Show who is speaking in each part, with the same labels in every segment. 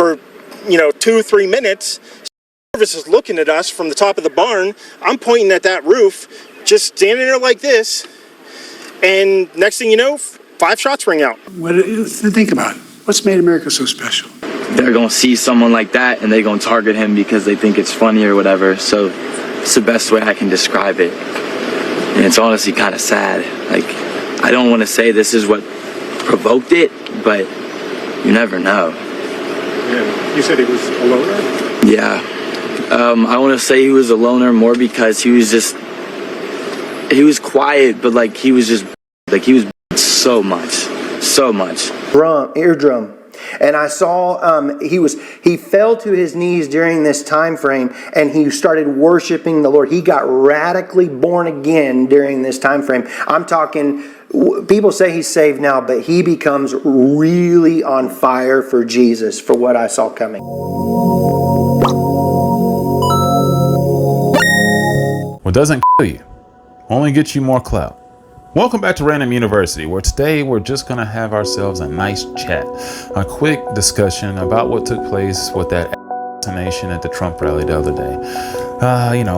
Speaker 1: for, 2-3 minutes. Service is looking at us from the top of the barn. I'm pointing at that roof, just standing there like this. And next thing you know, 5 shots ring out.
Speaker 2: Think about it. What's made America so special?
Speaker 3: They're going to see someone like that and they're going to target him because they think it's funny or whatever. So it's the best way I can describe it. And it's honestly kind of sad. Like, I don't want to say this is what provoked it, but you never know.
Speaker 2: Yeah. You said he was a loner?
Speaker 3: Yeah. I want to say he was a loner more because he was quiet, but like he was so much.
Speaker 4: Eardrum. And I saw he fell to his knees during this time frame and he started worshiping the Lord. He got radically born again during this time frame. I'm talking, people say he's saved now, but he becomes really on fire for Jesus, for what I saw coming.
Speaker 5: What doesn't kill you only gets you more clout. Welcome back to Ran-DomU University, where today we're just going to have ourselves a nice chat, a quick discussion about what took place with that assassination at the Trump rally the other day.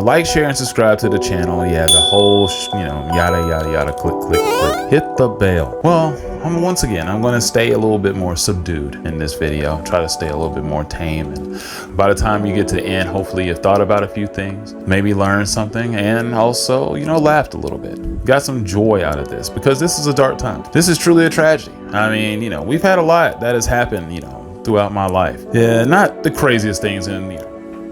Speaker 5: Like, share, and subscribe to the channel. Yeah, the whole, yada, yada, yada, click, click, click. Hit the bell. Well, once again, I'm going to stay a little bit more subdued in this video. Try to stay a little bit more tame. And by the time you get to the end, hopefully you've thought about a few things, maybe learned something, and also, laughed a little bit. Got some joy out of this, because this is a dark time. This is truly a tragedy. I mean, we've had a lot that has happened, throughout my life. Yeah, not the craziest things in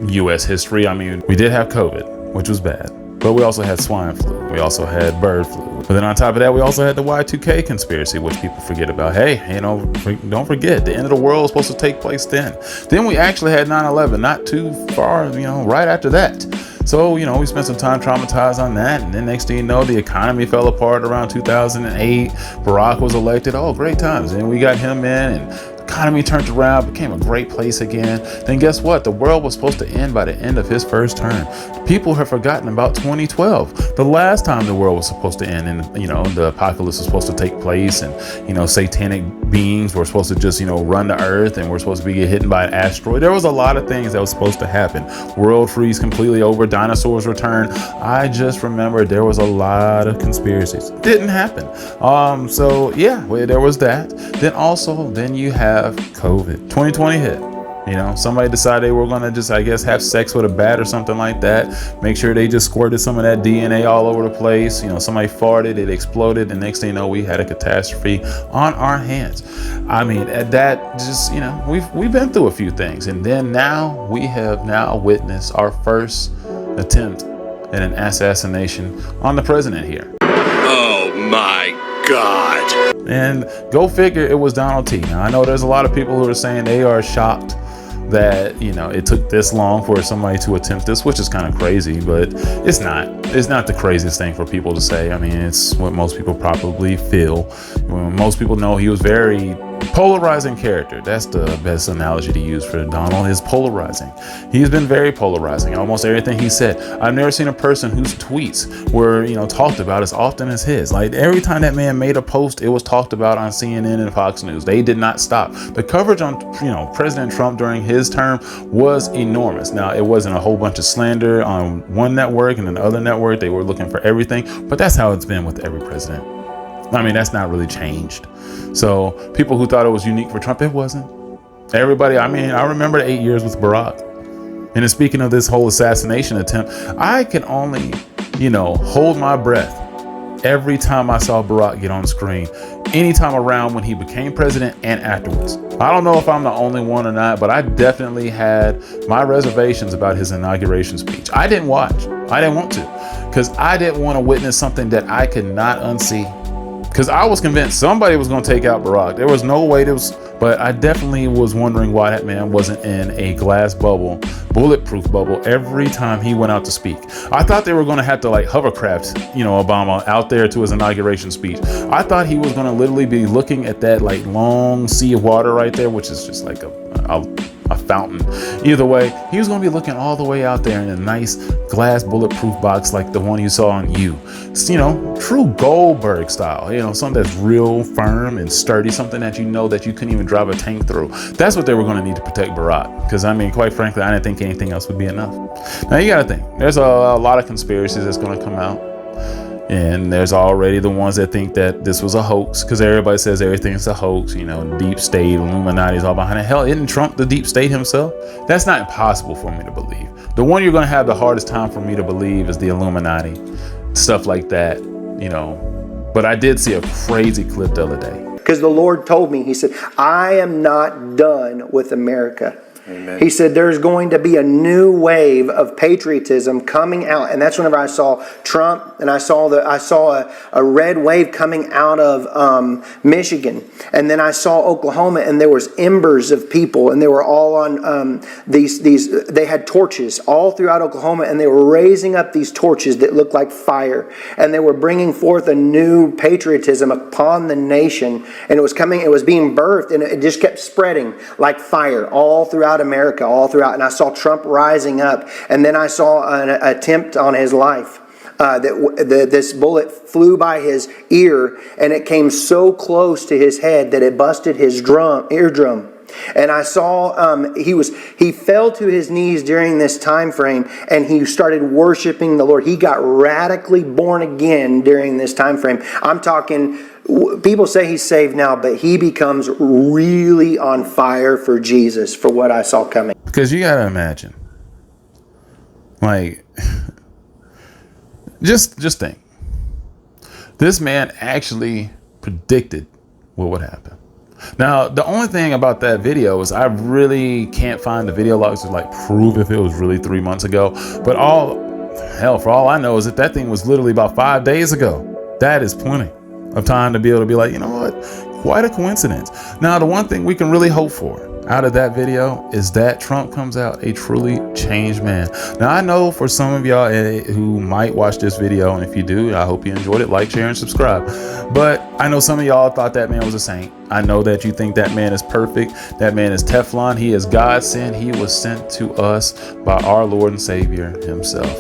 Speaker 5: U.S. history. I mean, we did have COVID, which was bad, but we also had swine flu. We also had bird flu. But then on top of that, we also had the Y2K conspiracy, which people forget about. Hey, don't forget, the end of the world was supposed to take place then. Then we actually had 9/11, not too far, right after that. So, we spent some time traumatized on that. And then next thing you know, the economy fell apart around 2008. Barack was elected. Oh, great times. And we got him in, and economy turned around, became a great place again. Then guess what? The world was supposed to end by the end of his first term. People have forgotten about 2012, the last time the world was supposed to end, and the apocalypse was supposed to take place, and satanic beings were supposed to just run the earth, and we're supposed to be hit by an asteroid. There was a lot of things that was supposed to happen. World freeze completely over, dinosaurs return. I just remember there was a lot of conspiracies. Didn't happen. So yeah, there was that. Then you have COVID. 2020 hit. Somebody decided they were going to just, have sex with a bat or something like that. Make sure they just squirted some of that DNA all over the place. Somebody farted, it exploded, and next thing you know, we had a catastrophe on our hands. I mean, that just, we've been through a few things, and then now we have witnessed our first attempt at an assassination on the president here.
Speaker 6: Oh my God.
Speaker 5: And go figure, it was Donald T. Now, I know there's a lot of people who are saying they are shocked that it took this long for somebody to attempt this, which is kind of crazy, but it's not the craziest thing for people to say. I mean, it's what most people probably feel. Most people know he was very polarizing character. That's the best analogy to use for Donald, is polarizing. He's been very polarizing. Almost everything he said. I've never seen a person whose tweets were, talked about as often as his. Like, every time that man made a post, it was talked about on CNN and Fox News. They did not stop. The coverage on, President Trump during his term was enormous. Now, it wasn't a whole bunch of slander on one network and another network. They were looking for everything, but that's how it's been with every president. I mean, that's not really changed. So people who thought it was unique for Trump, it wasn't. Everybody, I remember the 8 years with Barack. And then speaking of this whole assassination attempt, I can only, hold my breath every time I saw Barack get on screen, anytime around when he became president and afterwards. I don't know if I'm the only one or not, but I definitely had my reservations about his inauguration speech. I didn't watch. I didn't want to, because I didn't want to witness something that I could not unsee. Because I was convinced somebody was going to take out Barack. There was no way but I definitely was wondering why that man wasn't in a glass bubble, bulletproof bubble, every time he went out to speak. I thought they were going to have to hovercraft, Obama out there to his inauguration speech. I thought he was going to literally be looking at that long sea of water right there, which is just like a fountain. Either way, he was going to be looking all the way out there in a nice glass bulletproof box like the one you saw on You. It's, true Goldberg style, something that's real firm and sturdy, something that that you couldn't even drive a tank through. That's what they were going to need to protect Barack. Because, quite frankly, I didn't think anything else would be enough. Now, you got to think, there's a lot of conspiracies that's going to come out. And there's already the ones that think that this was a hoax, because everybody says everything's a hoax, deep state, Illuminati is all behind it. Hell, isn't Trump the deep state himself? That's not impossible for me to believe. The one you're going to have the hardest time for me to believe is the Illuminati, stuff like that, But I did see a crazy clip the other day.
Speaker 4: Because the Lord told me, he said, I am not done with America.
Speaker 7: Amen.
Speaker 4: He said there's going to be a new wave of patriotism coming out, and that's whenever I saw Trump, and I saw a red wave coming out of Michigan, and then I saw Oklahoma, and there was embers of people, and they were all on these. They had torches all throughout Oklahoma, and they were raising up these torches that looked like fire, and they were bringing forth a new patriotism upon the nation, and it was being birthed, and it just kept spreading like fire all throughout America, all throughout. And I saw Trump rising up, and then I saw an attempt on his life. This bullet flew by his ear, and it came so close to his head that it busted his eardrum. And I saw he fell to his knees during this time frame, and he started worshiping the Lord. He got radically born again during this time frame. I'm talking, people say he's saved now, but he becomes really on fire for Jesus, for what I saw coming.
Speaker 5: Because you got to imagine, just think, this man actually predicted what would happen. Now, the only thing about that video is I really can't find the video logs to prove if it was really 3 months ago. But for all I know is that thing was literally about 5 days ago. That is plenty of time to be able to be like, you know what? Quite a coincidence. Now, the one thing we can really hope for out of that video is that Trump comes out a truly changed man. Now, I know for some of y'all who might watch this video, and if you do, I hope you enjoyed it. Like, share, and subscribe. But I know some of y'all thought that man was a saint. I know that you think that man is perfect. That man is Teflon. He is God sent. He was sent to us by our Lord and Savior himself.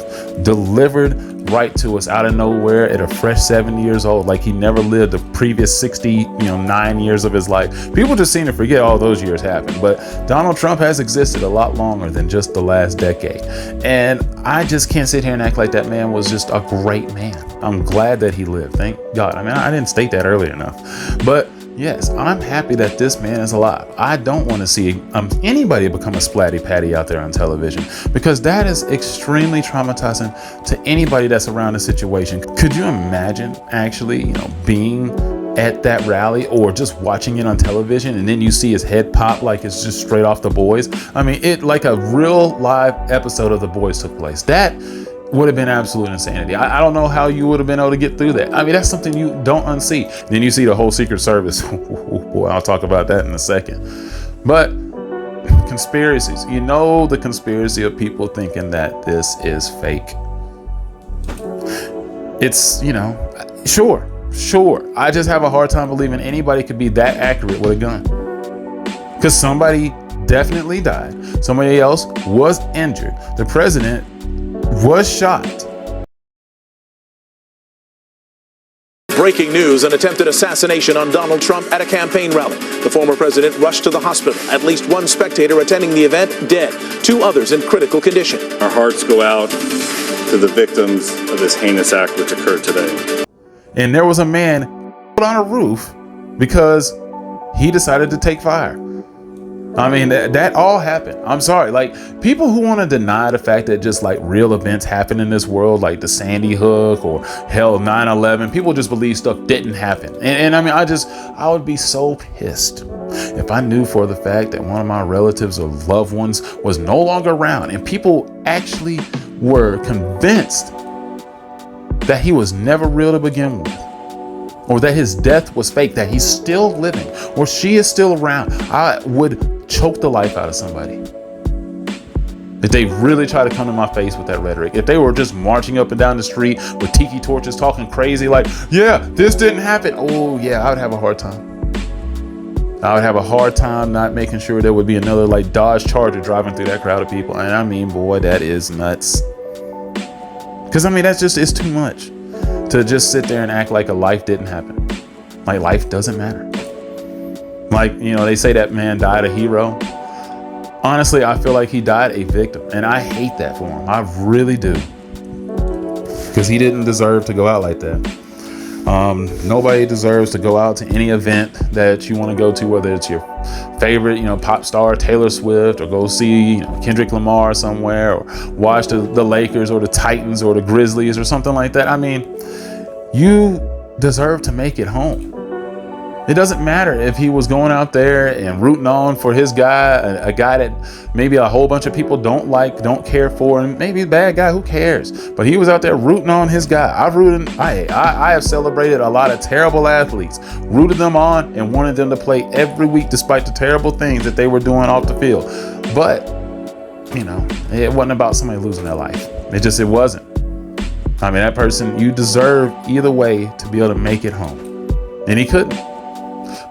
Speaker 5: Delivered right to us out of nowhere at a fresh 70 years old, like he never lived the previous 9 years of his life. People just seem to forget all those years happened. But Donald Trump has existed a lot longer than just the last decade. And I just can't sit here and act like that man was just a great man. I'm glad that he lived. Thank God. I didn't state that earlier enough. But yes, I'm happy that this man is alive. I don't want to see anybody become a splatty patty out there on television, because that is extremely traumatizing to anybody that's around the situation. Could you imagine actually, being at that rally or just watching it on television and then you see his head pop like it's just straight off The Boys? It like a real live episode of The Boys took place. That would have been absolute insanity. I don't know how you would have been able to get through that. That's something you don't unsee. Then you see the whole Secret Service. Boy, I'll talk about that in a second. But conspiracies. The conspiracy of people thinking that this is fake. It's, sure. I just have a hard time believing anybody could be that accurate with a gun. Because somebody definitely died. Somebody else was injured. The president was shot.
Speaker 8: Breaking news, an attempted assassination on Donald Trump at a campaign rally. The former president rushed to the hospital. At least one spectator attending the event dead. 2 others in critical condition.
Speaker 7: Our hearts go out to the victims of this heinous act which occurred today.
Speaker 5: And there was a man on a roof because he decided to take fire. That all happened. I'm sorry. People who want to deny the fact that just real events happen in this world, like the Sandy Hook or hell 9/11, people just believe stuff didn't happen. And I would be so pissed if I knew for the fact that one of my relatives or loved ones was no longer around and people actually were convinced that he was never real to begin with, or that his death was fake, that he's still living, or she is still around. I would choke the life out of somebody if they really try to come to my face with that rhetoric. If they were just marching up and down the street with tiki torches talking crazy yeah, this didn't happen. Oh yeah, I would have a hard time. I would have a hard time not making sure there would be another like Dodge Charger driving through that crowd of people. And I mean, boy, that is nuts. Because I mean, it's too much to just sit there and act like a life didn't happen. Like life doesn't matter. Like, you know, they say that man died a hero. Honestly, I feel like he died a victim. And I hate that for him. I really do. Because he didn't deserve to go out like that. Nobody deserves to go out to any event that you want to go to, whether it's your favorite, you know, pop star Taylor Swift, or go see, you know, Kendrick Lamar somewhere, or watch the Lakers or the Titans or the Grizzlies or something like that. I mean, you deserve to make it home. It doesn't matter if he was going out there and rooting on for his guy, a guy that maybe a whole bunch of people don't care for, and maybe a bad guy, who cares? But he was out there rooting on his guy. I have celebrated a lot of terrible athletes, rooted them on and wanted them to play every week despite the terrible things that they were doing off the field. But, you know, it wasn't about somebody losing their life. It wasn't. I mean, that person, you deserve either way to be able to make it home. And he couldn't.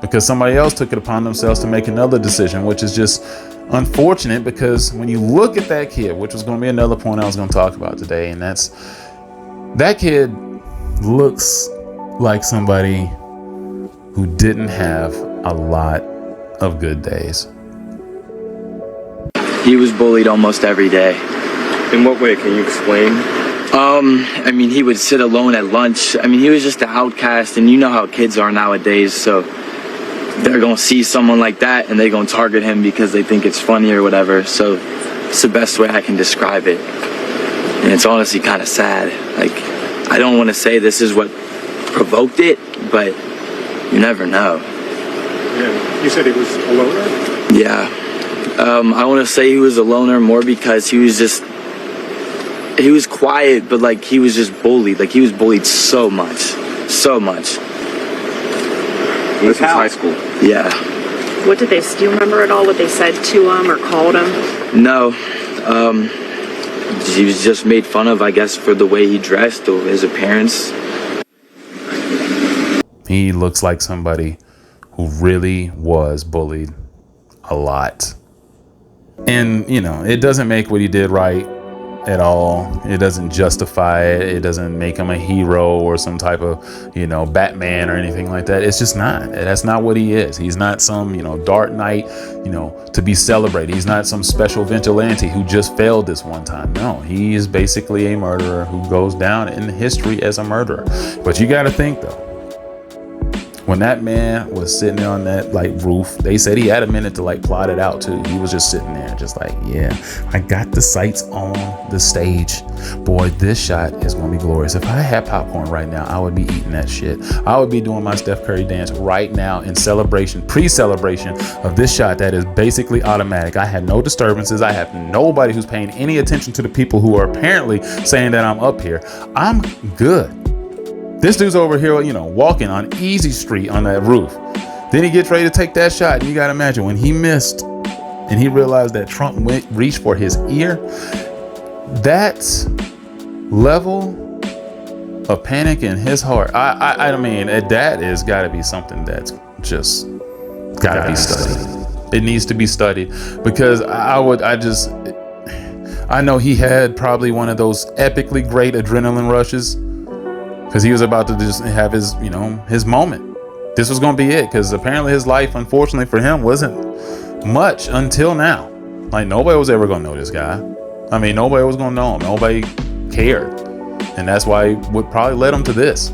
Speaker 5: Because somebody else took it upon themselves to make another decision, which is just unfortunate, because when you look at that kid, which was going to be another point I was going to talk about today, and that kid looks like somebody who didn't have a lot of good days.
Speaker 3: He was bullied almost every day.
Speaker 6: In what way? Can you explain?
Speaker 3: I mean, he would sit alone at lunch. I mean, he was just an outcast, and you know how kids are nowadays, so they're gonna see someone like that and they're gonna target him because they think it's funny or whatever. So it's the best way I can describe it. And it's honestly kind of sad. Like, I don't want to say this is what provoked it, but you never know.
Speaker 2: Yeah. You said he was a loner?
Speaker 3: Yeah. I want to say he was a loner more because he was quiet, but like he was just bullied. Like, he was bullied so much.
Speaker 6: This is high school.
Speaker 3: Yeah.
Speaker 9: What did they, do you remember at all what they said to him or called him?
Speaker 3: No. He was just made fun of, I guess, for the way he dressed or his appearance.
Speaker 5: He looks like somebody who really was bullied a lot. And, you know, it doesn't make what he did right at all. It doesn't justify it. It doesn't make him a hero or some type of, you know, Batman or anything like that. It's just not. That's not what he is. He's not some, you know, Dark Knight, you know, to be celebrated. He's not some special vigilante who just failed this one time. No, he is basically a murderer who goes down in history as a murderer. But you got to think, though, when that man was sitting there on that like roof, they said he had a minute to like plot it out too. He was just sitting there just like, yeah, I got the sights on the stage. Boy, this shot is gonna be glorious. If I had popcorn right now, I would be eating that shit. I would be doing my Steph Curry dance right now in celebration, pre-celebration of this shot that is basically automatic. I had no disturbances. I have nobody who's paying any attention to the people who are apparently saying that I'm up here. I'm good. This dude's over here, you know, walking on Easy Street on that roof. Then he gets ready to take that shot. And you got to imagine when he missed and he realized that Trump reached for his ear, that level of panic in his heart. I mean, that is got to be something that's just got to be studied. It needs to be studied, because I know he had probably one of those epically great adrenaline rushes, because he was about to just have his, you know, his moment. This was going to be it, because apparently his life, unfortunately for him, wasn't much until now. Like, nobody was ever going to know this guy. I mean, nobody was going to know him. Nobody cared. And that's why what probably led him to this.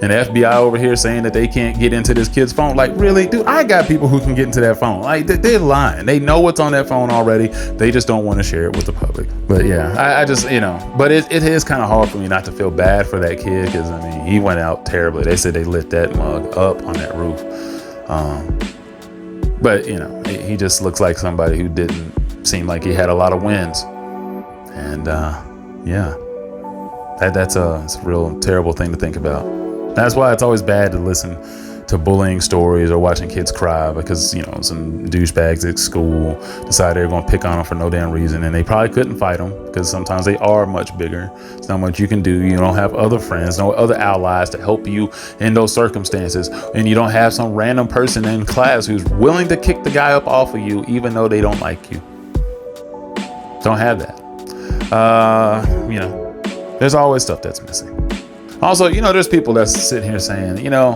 Speaker 5: And the FBI over here saying that they can't get into this kid's phone. Like, really? Dude, I got people who can get into that phone. Like, they're lying. They know what's on that phone already. They just don't want to share it with the public. But yeah, I just, you know, but it is kind of hard for me not to feel bad for that kid, because, I mean, he went out terribly. They said they lit that mug up on that roof. But, you know, he just looks like somebody who didn't seem like he had a lot of wins. And yeah, it's a real terrible thing to think about. That's why it's always bad to listen to bullying stories or watching kids cry because, you know, some douchebags at school decided they're going to pick on them for no damn reason, and they probably couldn't fight them because sometimes they are much bigger. There's not much you can do. You don't have other friends, no other allies to help you in those circumstances, and you don't have some random person in class who's willing to kick the guy up off of you even though they don't like you. Don't have that. You know, there's always stuff that's missing. Also, you know, there's people that's sitting here saying, you know,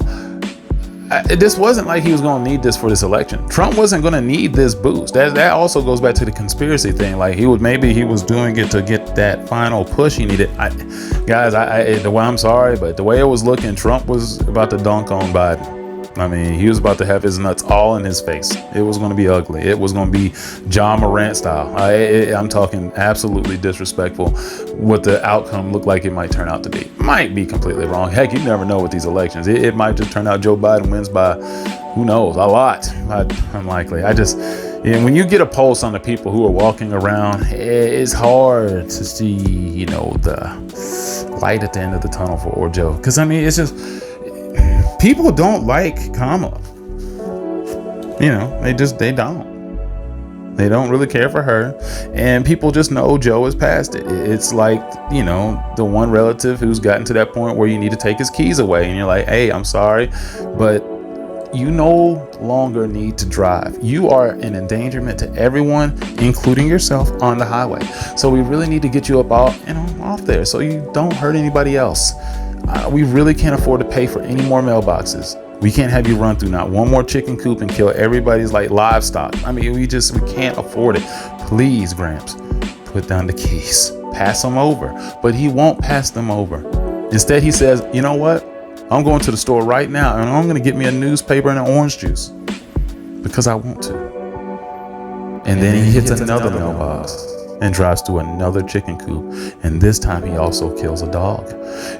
Speaker 5: this wasn't like he was going to need this for this election. Trump wasn't going to need this boost. That also goes back to the conspiracy thing. Like maybe he was doing it to get that final push he needed. I'm sorry, but the way it was looking, Trump was about to dunk on Biden. I mean, he was about to have his nuts all in his face. It was going to be ugly. It was going to be John Morant style. I'm talking absolutely disrespectful. What the outcome looked like it might turn out to be. Might be completely wrong. Heck, you never know with these elections. It might just turn out Joe Biden wins by, who knows, a lot. Unlikely. When you get a pulse on the people who are walking around, it's hard to see, you know, the light at the end of the tunnel for Joe. Because, I mean, it's just... people don't like Kamala. You know, they don't really care for her, and people just know Joe is past it. It's like, you know, the one relative who's gotten to that point where you need to take his keys away, and you're like, hey, I'm sorry, but you no longer need to drive. You are an endangerment to everyone, including yourself, on the highway. So we really need to get you up off there so you don't hurt anybody else. We really can't afford to pay for any more mailboxes. We can't have you run through not one more chicken coop and kill everybody's like livestock. I mean, we can't afford it. Please, Gramps, put down the keys. Pass them over. But he won't pass them over. Instead, he says, you know what? I'm going to the store right now and I'm going to get me a newspaper and an orange juice because I want to. And then he hits another mailbox and drives through another chicken coop, and this time he also kills a dog.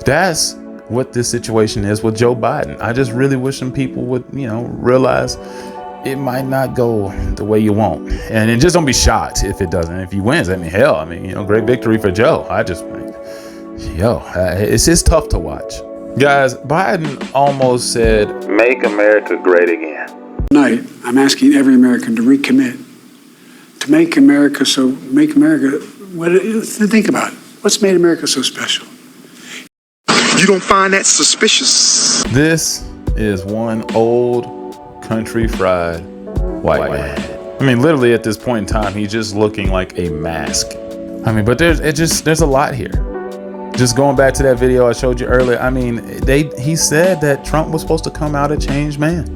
Speaker 5: That's what this situation is with Joe Biden. I just really wish some people would, you know, realize it might not go the way you want, and just don't be shocked if it doesn't. If he wins, I mean, hell, I mean, you know, great victory for Joe. It's just tough to watch. Guys, Biden almost said, "Make America great again."
Speaker 10: Tonight, I'm asking every American to recommit to make America. Think about it. What's made America so special? You don't find that suspicious?
Speaker 5: This is one old country fried white man. I mean, literally at this point in time, he's just looking like a mask. I mean, but there's a lot here. Just going back to that video I showed you earlier, I mean, he said that Trump was supposed to come out a changed man.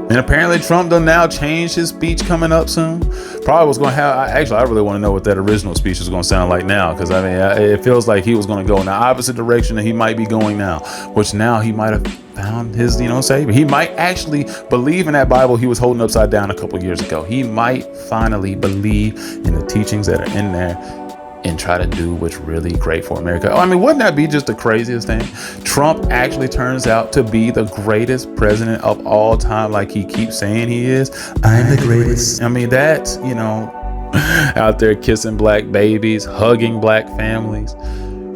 Speaker 5: And apparently Trump done now changed his speech coming up soon. Probably was going to have, I really want to know what that original speech is going to sound like now. Because, I mean, it feels like he was going to go in the opposite direction that he might be going now. Which now he might have found his, you know, savior. He might actually believe in that Bible he was holding upside down a couple years ago. He might finally believe in the teachings that are in there and try to do what's really great for America. I mean, wouldn't that be just the craziest thing? Trump actually turns out to be the greatest president of all time, like he keeps saying he is. I'm the greatest. I mean, that's, you know, out there kissing black babies, hugging black families,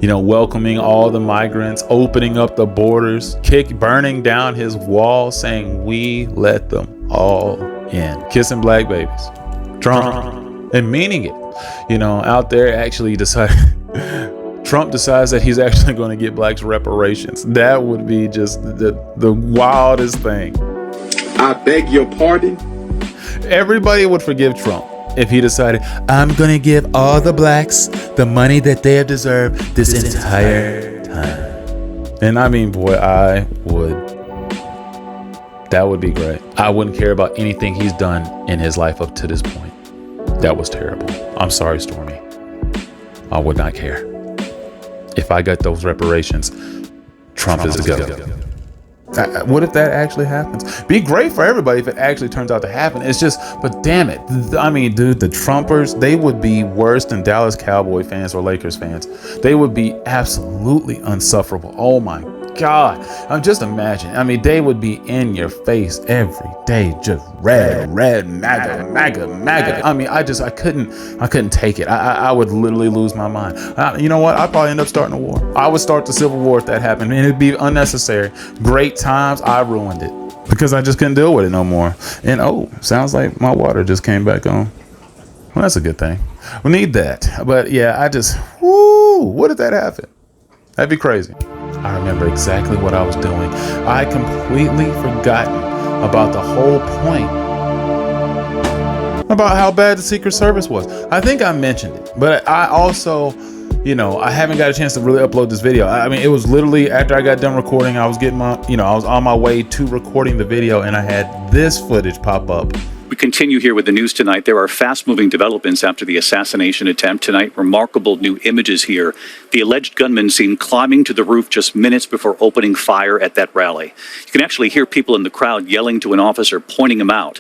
Speaker 5: you know, welcoming all the migrants, opening up the borders, burning down his wall, saying we let them all in, kissing black babies. Trump, and meaning it. You know, out there actually Trump decides that he's actually going to get blacks reparations. That would be just the wildest thing.
Speaker 10: I beg your pardon?
Speaker 5: Everybody would forgive Trump if he decided, I'm going to give all the blacks the money that they have deserved this entire time. And I mean, boy, that would be great. I wouldn't care about anything he's done in his life up to this point. That was terrible. I'm sorry, Stormy. I would not care. If I got those reparations, Trump is a go. What if that actually happens? Be great for everybody if it actually turns out to happen. It's just, but damn it. I mean, dude, the Trumpers, they would be worse than Dallas Cowboy fans or Lakers fans. They would be absolutely unsufferable. Oh my God. Just imagine. I mean, they would be in your face every day, just red, MAGA. I mean, I couldn't take it. I would literally lose my mind. You know what? I'd probably end up starting a war. I would start the Civil War if that happened, and it'd be unnecessary. Great times. I ruined it. because I just couldn't deal with it no more. And oh, sounds like my water just came back on. Well, that's a good thing. We need that. But yeah, what if that happened? That'd be crazy. I remember exactly what I was doing. I completely forgotten about the whole point about how bad the Secret Service was. I think I mentioned it, but I also, I haven't got a chance to really upload this video. I mean, it was literally after I got done recording, I was getting I was on my way to recording the video, and I had this footage pop up.
Speaker 11: We continue here with the news tonight. There are fast-moving developments after the assassination attempt tonight. Remarkable new images here. The alleged gunman seen climbing to the roof just minutes before opening fire at that rally. You can actually hear people in the crowd yelling to an officer, pointing him out.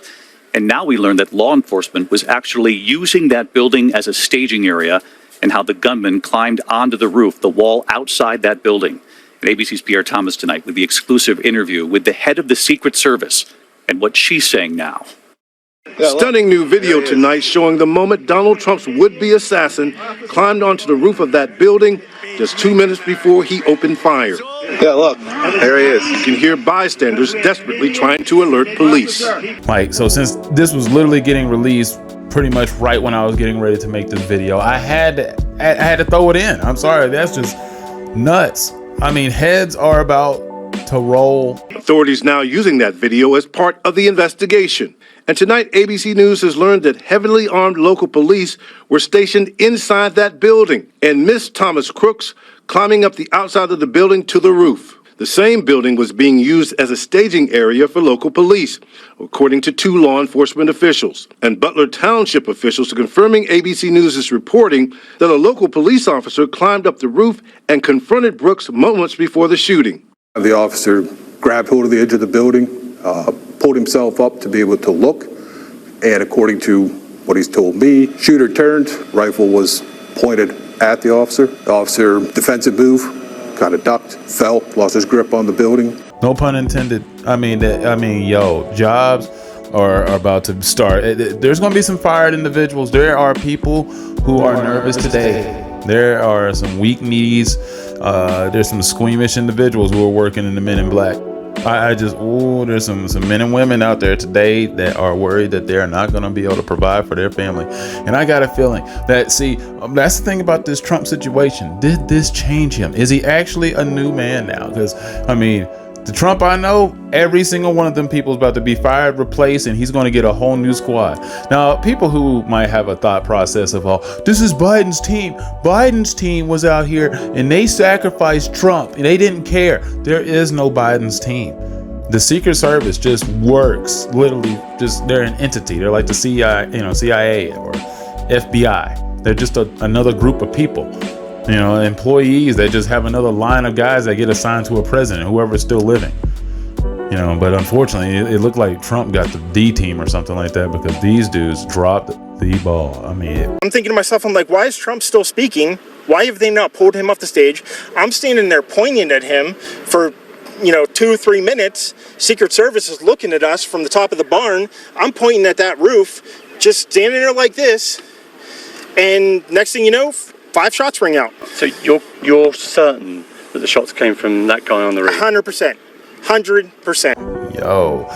Speaker 11: And now we learn that law enforcement was actually using that building as a staging area, and how the gunman climbed onto the roof, the wall outside that building. And ABC's Pierre Thomas tonight with the exclusive interview with the head of the Secret Service and what she's saying now.
Speaker 12: Stunning new video tonight showing the moment Donald Trump's would-be assassin climbed onto the roof of that building just 2 minutes before he opened fire.
Speaker 6: Yeah, look, there he is.
Speaker 12: You can hear bystanders desperately trying to alert police.
Speaker 5: So since this was literally getting released pretty much right when I was getting ready to make this video, I had to throw it in. I'm sorry, that's just nuts. I mean, heads are about to roll.
Speaker 12: Authorities now using that video as part of the investigation. And tonight, ABC News has learned that heavily armed local police were stationed inside that building and missed Thomas Crooks climbing up the outside of the building to the roof. The same building was being used as a staging area for local police, according to 2 law enforcement officials. And Butler Township officials are confirming ABC News' reporting that a local police officer climbed up the roof and confronted Brooks moments before the shooting.
Speaker 13: The officer grabbed hold of the edge of the building, pulled himself up to be able to look, and according to what he's told me, shooter turned, rifle was pointed at the officer. The officer, defensive move, kind of ducked, fell, lost his grip on the building.
Speaker 5: No pun intended. I mean, jobs are about to start. There's going to be some fired individuals. There are people who are nervous today. There are some weak knees. There's some squeamish individuals who are working in the Men in Black. There's some men and women out there today that are worried that they're not going to be able to provide for their family. And I got a feeling that, that's the thing about this Trump situation. Did this change him? Is he actually a new man now? Because, the Trump I know, every single one of them people is about to be fired, replaced, and he's going to get a whole new squad. Now, people who might have a thought process of, this is Biden's team. Biden's team was out here and they sacrificed Trump and they didn't care. There is no Biden's team. The Secret Service just works, literally, they're an entity. They're like the CIA or FBI. They're just another group of people. Employees that just have another line of guys that get assigned to a president, whoever's still living. But unfortunately, it looked like Trump got the D team or something like that, because these dudes dropped the ball. I'm
Speaker 1: thinking to myself, I'm like, why is Trump still speaking? Why have they not pulled him off the stage? I'm standing there pointing at him for 2-3 minutes. Secret Service is looking at us from the top of the barn. I'm pointing at that roof, just standing there like this. And next thing you know, 5 shots ring out.
Speaker 6: So you're certain that the shots came from that guy on the roof?
Speaker 1: 100%. 100%.
Speaker 5: Yo,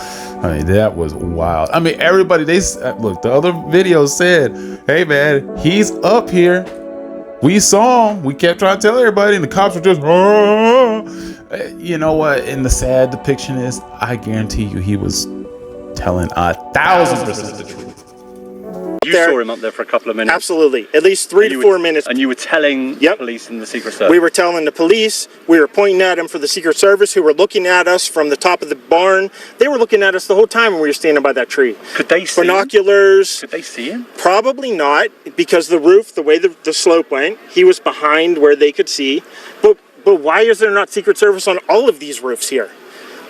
Speaker 5: that was wild. Everybody, look, the other video said, hey man, he's up here. We saw him. We kept trying to tell everybody, and the cops were just, you know what? And the sad depiction is, I guarantee you he was telling 1,000% the truth.
Speaker 6: You saw him up there for a couple of minutes?
Speaker 1: Absolutely. At least 3 to 4 minutes.
Speaker 6: And you were telling the police and the Secret Service?
Speaker 1: We were telling the police. We were pointing at them for the Secret Service, who were looking at us from the top of the barn. They were looking at us the whole time when we were standing by that tree.
Speaker 6: Could they see
Speaker 1: binoculars?
Speaker 6: Could they see him?
Speaker 1: Probably not, because the roof, the way the slope went, he was behind where they could see. But why is there not Secret Service on all of these roofs here?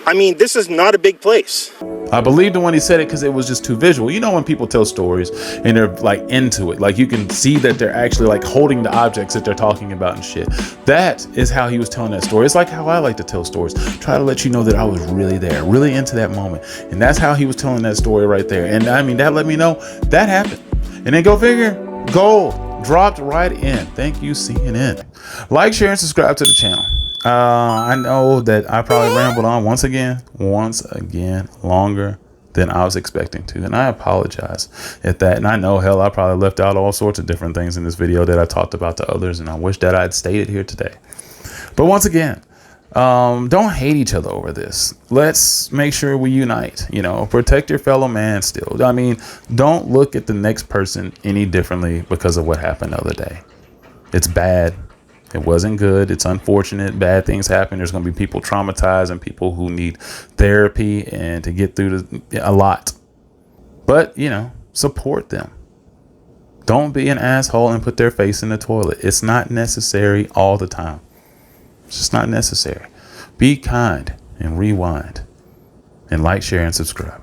Speaker 1: This is not a big place.
Speaker 5: I believed him when he said it because it was just too visual. When people tell stories and they're like into it, like you can see that they're actually like holding the objects that they're talking about and shit. That is how he was telling that story. It's like how I like to tell stories. Try to let you know that I was really there, really into that moment. And that's how he was telling that story right there. And that let me know that happened. And then go figure, gold dropped right in. Thank you, CNN. Like, share, and subscribe to the channel. I know that I probably rambled on once again, longer than I was expecting to. And I apologize at that. And I know, hell, I probably left out all sorts of different things in this video that I talked about to others. And I wish that I'd stated here today. But once again, don't hate each other over this. Let's make sure we unite, protect your fellow man still. I mean, don't look at the next person any differently because of what happened the other day. It's bad. It wasn't good. It's unfortunate. Bad things happen. There's going to be people traumatized and people who need therapy and to get through a lot. But, support them. Don't be an asshole and put their face in the toilet. It's not necessary all the time. It's just not necessary. Be kind and rewind. And like, share, and subscribe.